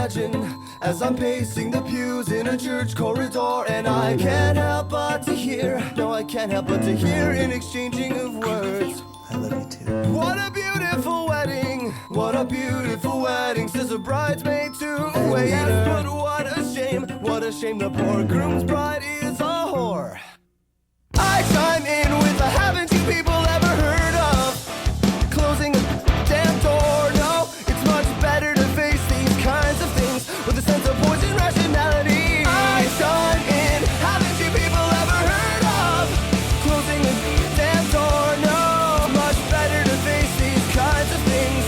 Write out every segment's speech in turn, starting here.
imagine as I'm pacing the pews in a church corridor, and I can't help but to hear, no, I can't help but to hear an exchanging of words. I love you too. What a beautiful wedding, what a beautiful wedding, says a bridesmaid to a waiter. Yes, but what a shame the poor groom's bride is a whore. I chime in with a haven't you people ever heard of closing a damn door? No, it's much better to face these kinds of things with a sense of poise and rationality. I chime in, haven't you people ever heard of closing a damn door? No, it's much better to face these kinds of things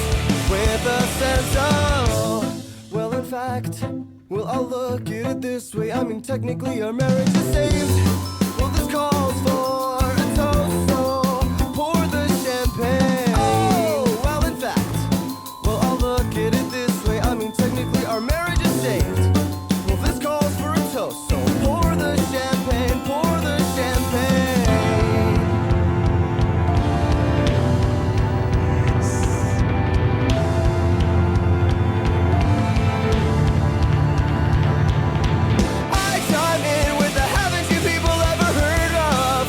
with a sense of, well, in fact, well, I'll look at it this way. I mean, technically our marriage is saved. Well, this calls for a toast, so pour the champagne. Oh, well, in fact, well, I'll look at it this way. I mean, technically our marriage is saved. Well, this calls for a toast, so pour the champagne, pour the champagne. I chime in with the haven't you people ever heard of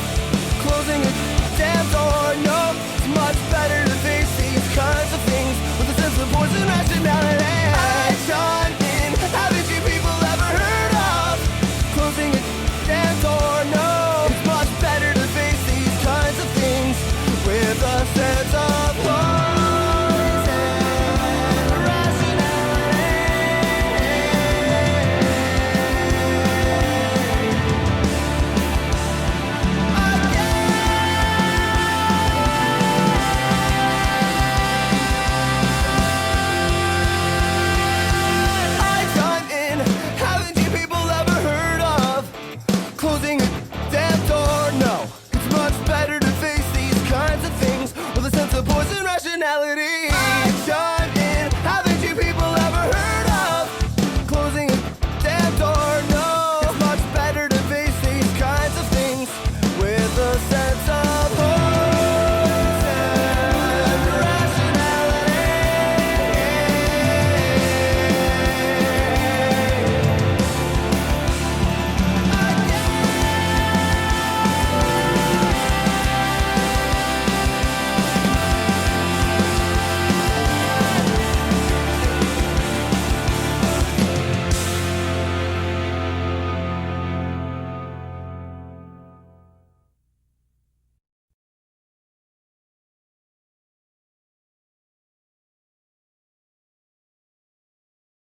closing a damn door? No, it's much better to face these kinds of things with a sense of poise and rationality.